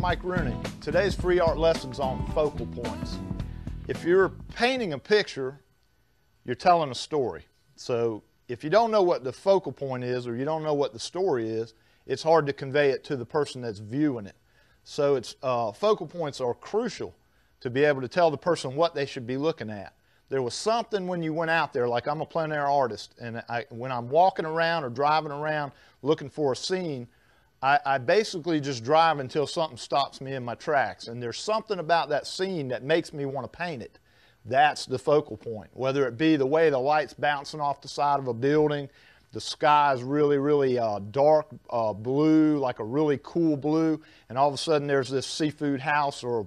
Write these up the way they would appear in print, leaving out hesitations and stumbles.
Mike Rooney. Today's free art lesson's on focal points. If you're painting a picture, you're telling a story. So if you don't know what the focal point is or you don't know what the story is, it's hard to convey it to the person that's viewing it. So focal points are crucial to be able to tell the person what they should be looking at. There was something when you went out there, like I'm a plein air artist, and when I'm walking around or driving around looking for a scene, I basically just drive until something stops me in my tracks. And there's something about that scene that makes me want to paint it. That's the focal point. Whether it be the way the light's bouncing off the side of a building, the sky is really, really dark blue, like a really cool blue, and all of a sudden there's this seafood house or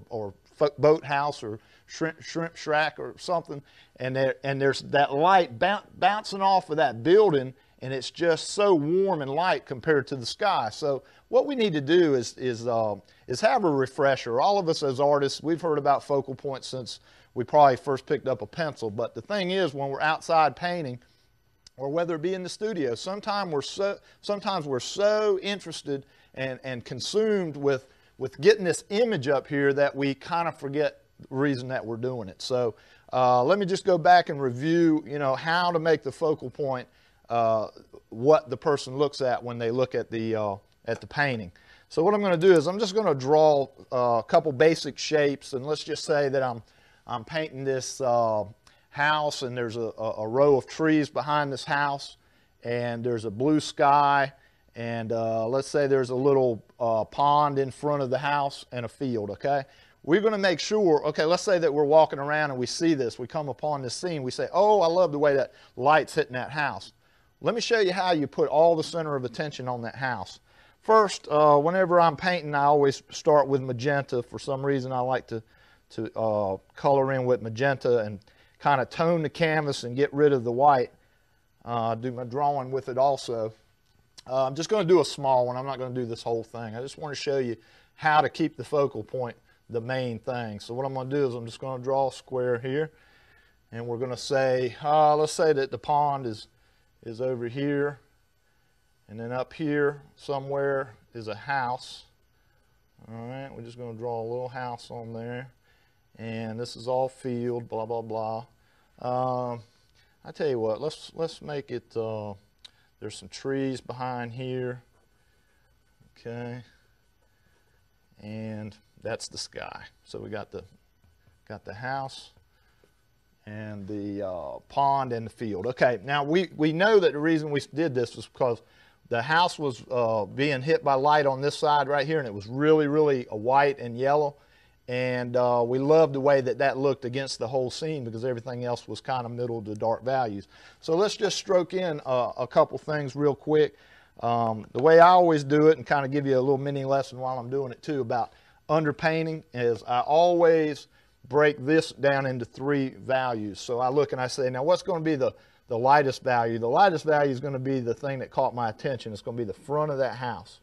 boat house or shrimp shack or something, and there's that light bouncing off of that building, and it's just so warm and light compared to the sky. So what we need to do is have a refresher. All of us as artists, we've heard about focal points since we probably first picked up a pencil. But the thing is, when we're outside painting, or whether it be in the studio, sometimes we're so interested and consumed with getting this image up here that we kind of forget the reason that we're doing it. So let me just go back and review, how to make the focal point what the person looks at when they look at the painting. So what I'm going to do is I'm just going to draw a couple basic shapes, and let's just say that I'm painting this house, and there's a row of trees behind this house, and there's a blue sky, and let's say there's a little pond in front of the house and a field, okay? We're going to make sure, okay, let's say that we're walking around and we see this, we come upon this scene, we say, oh, I love the way that light's hitting that house. Let me show you how you put all the center of attention on that house. First, whenever I'm painting, I always start with magenta. For some reason, I like to color in with magenta and kind of tone the canvas and get rid of the white. Do my drawing with it also. I'm just going to do a small one. I'm not going to do this whole thing. I just want to show you how to keep the focal point the main thing. So what I'm going to do is I'm just going to draw a square here, and we're going to say, let's say that the pond is over here, and then up here somewhere is a house. All right, we're just going to draw a little house on there, and this is all field, blah blah blah. I tell you what, let's make it. There's some trees behind here, okay, and that's the sky. So we got the house and the pond and the field. Okay, now we know that the reason we did this was because the house was being hit by light on this side right here, and it was really, really white and yellow, and we loved the way that looked against the whole scene because everything else was kind of middle to dark values. So let's just stroke in a couple things real quick. The way I always do it, and kind of give you a little mini lesson while I'm doing it too about underpainting, is I always break this down into 3 values. So I look and I say, now what's going to be the lightest value? The lightest value is going to be the thing that caught my attention. It's going to be the front of that house.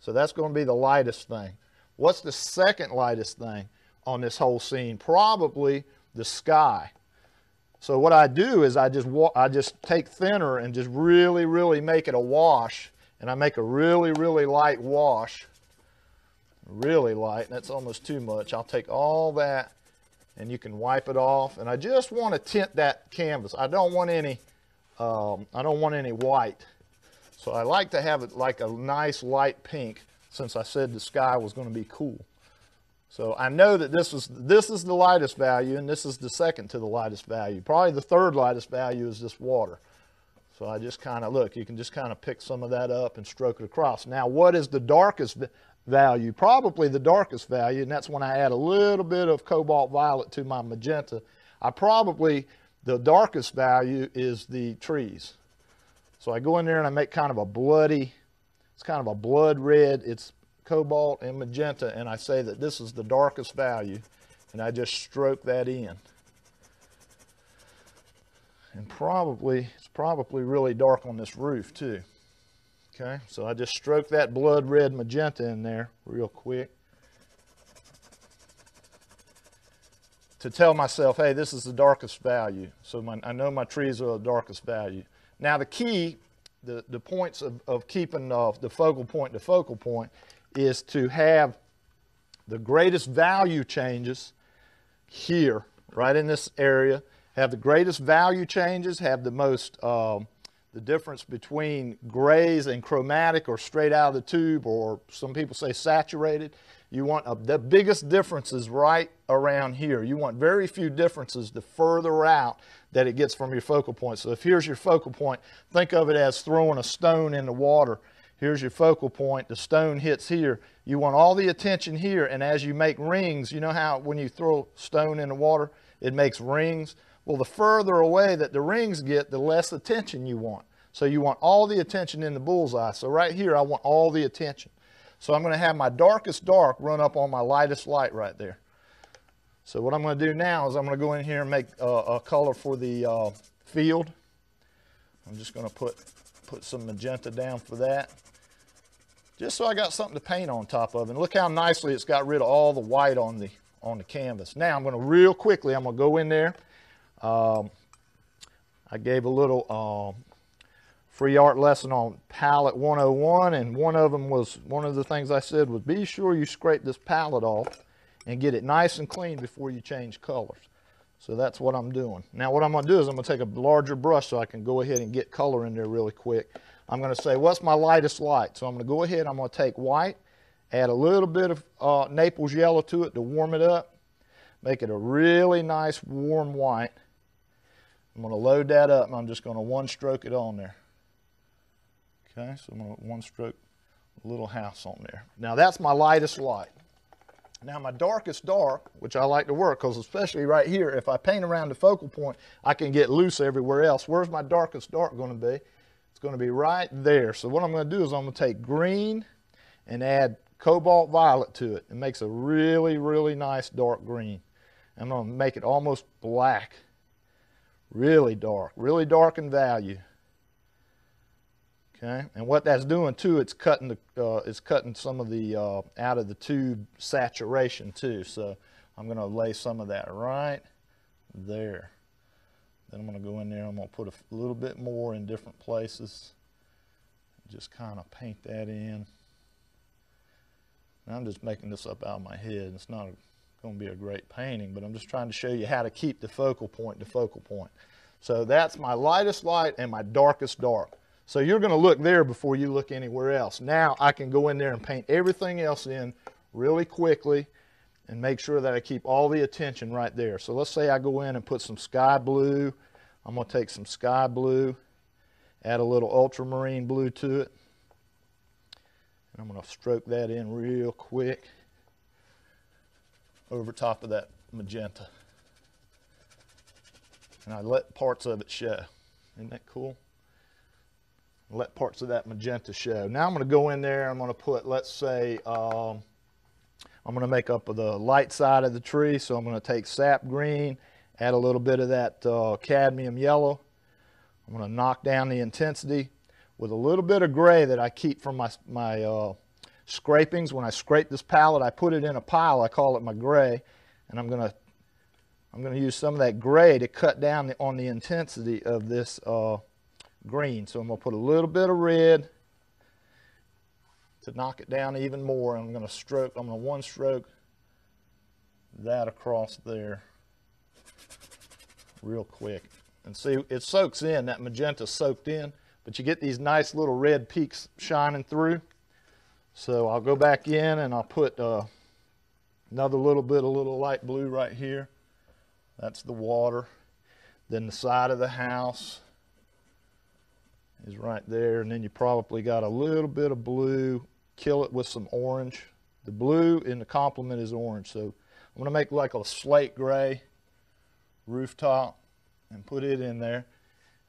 So that's going to be the lightest thing. What's the second lightest thing on this whole scene? Probably the sky. So what I do is I just take thinner and just really, really make it a wash, and I make a really, really light wash. Really light, and that's almost too much. I'll take all that, and you can wipe it off. And I just want to tint that canvas. I don't want any white. So I like to have it like a nice light pink, since I said the sky was going to be cool. So I know that this is the lightest value, and this is the second to the lightest value. Probably the third lightest value is this water. So I just kind of look. You can just kind of pick some of that up and stroke it across. Now, what is the darkest value? Probably the darkest value, and that's when I add a little bit of cobalt violet to my magenta. The darkest value is the trees. So I go in there and I make kind of a bloody, it's kind of a blood red. It's cobalt and magenta, and I say that this is the darkest value, and I just stroke that in. And it's probably really dark on this roof too. Okay, so I just stroke that blood red magenta in there real quick to tell myself, hey, this is the darkest value. So I know my trees are the darkest value. Now the key, the points of keeping the focal point to focal point is to have the greatest value changes here, right in this area, have the greatest value changes, have the most, the difference between grays and chromatic or straight out of the tube, or some people say saturated. You want the biggest differences right around here. You want very few differences the further out that it gets from your focal point. So if here's your focal point, think of it as throwing a stone in the water. Here's your focal point, the stone hits here. You want all the attention here, and as you make rings, you know how when you throw stone in the water, it makes rings? Well, the further away that the rings get, the less attention you want. So you want all the attention in the bullseye. So right here, I want all the attention. So I'm going to have my darkest dark run up on my lightest light right there. So what I'm going to do now is I'm going to go in here and make a color for the field. I'm just going to put some magenta down for that, just so I got something to paint on top of. And look how nicely it's got rid of all the white on the canvas. Now I'm going to real quickly, I'm going to go in there. I gave a little free art lesson on palette 101, and one of the things I said was be sure you scrape this palette off and get it nice and clean before you change colors. So that's what I'm doing. Now what I'm going to do is I'm going to take a larger brush so I can go ahead and get color in there really quick. I'm going to say, what's my lightest light? So I'm going to go ahead, I'm going to take white, add a little bit of Naples yellow to it to warm it up, make it a really nice warm white. I'm going to load that up, and I'm just going to one stroke it on there. Okay, so I'm going to one stroke a little house on there. Now that's my lightest light. Now my darkest dark, which I like to work, because especially right here, if I paint around the focal point, I can get loose everywhere else. Where's my darkest dark going to be? It's going to be right there. So what I'm going to do is I'm going to take green and add cobalt violet to it. It makes a really, really nice dark green. I'm going to make it almost black. Really dark in value. Okay, and what that's doing too, it's cutting some of the out of the tube saturation too. So I'm going to lay some of that right there. Then I'm going to go in there. I'm going to put a little bit more in different places. Just kind of paint that in. And I'm just making this up out of my head. It's not going to be a great painting, but I'm just trying to show you how to keep the focal point to focal point. So that's my lightest light and my darkest dark. So you're going to look there before you look anywhere else. Now I can go in there and paint everything else in really quickly and make sure that I keep all the attention right there. So let's say I go in and put some sky blue. I'm going to take some sky blue, add a little ultramarine blue to it. And I'm going to stroke that in real quick over top of that magenta. And I let parts of it show. Isn't that cool? Let parts of that magenta show. Now I'm going to go in there, I'm going to put, let's say, I'm going to make up the light side of the tree, so I'm going to take sap green, add a little bit of that cadmium yellow. I'm going to knock down the intensity with a little bit of gray that I keep from my scrapings. When I scrape this palette, I put it in a pile, I call it my gray, and I'm going to use some of that gray to cut down on the intensity of this green. So I'm going to put a little bit of red to knock it down even more. I'm going to one stroke that across there real quick. And see, it soaks in, that magenta soaked in, but you get these nice little red peaks shining through. So I'll go back in and I'll put another little bit of little light blue right here. That's the water. Then the side of the house is right there, and then you probably got a little bit of blue. Kill it with some orange. The blue in the complement is orange, so I'm going to make like a slate gray rooftop and put it in there,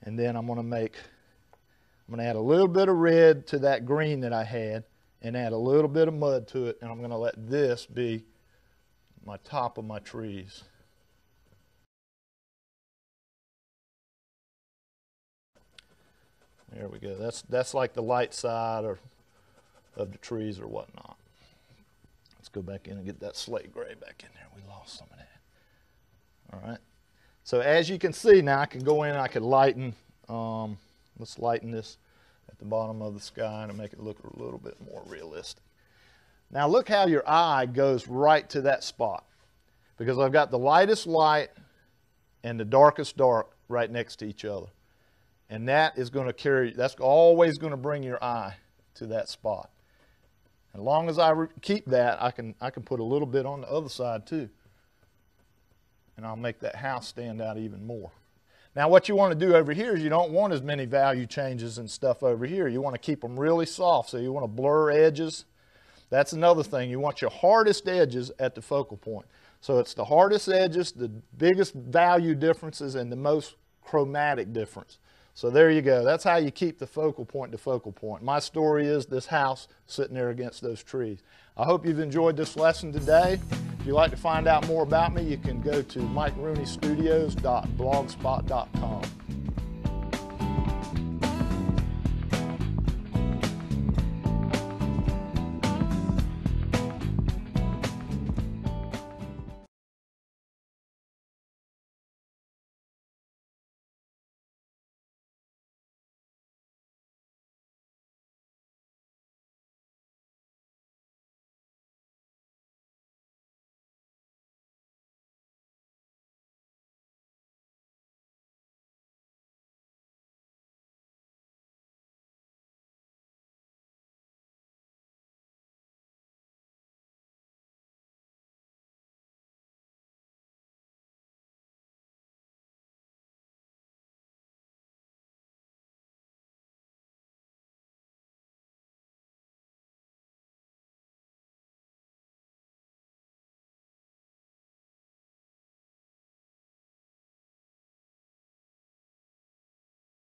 and then I'm going to add a little bit of red to that green that I had and add a little bit of mud to it, and I'm going to let this be my top of my trees. There we go. That's like the light side of the trees or whatnot. Let's go back in and get that slate gray back in there. We lost some of that. All right. So as you can see now, I can go in and I can lighten. Let's lighten this at the bottom of the sky and make it look a little bit more realistic. Now look how your eye goes right to that spot, because I've got the lightest light and the darkest dark right next to each other. And that is going to carry, that's always going to bring your eye to that spot. As long as I keep that, I can put a little bit on the other side too. And I'll make that house stand out even more. Now what you want to do over here is you don't want as many value changes and stuff over here. You want to keep them really soft, so you want to blur edges. That's another thing. You want your hardest edges at the focal point. So it's the hardest edges, the biggest value differences, and the most chromatic difference. So there you go. That's how you keep the focal point to focal point. My story is this house sitting there against those trees. I hope you've enjoyed this lesson today. If you'd like to find out more about me, you can go to MikeRooneyStudios.blogspot.com.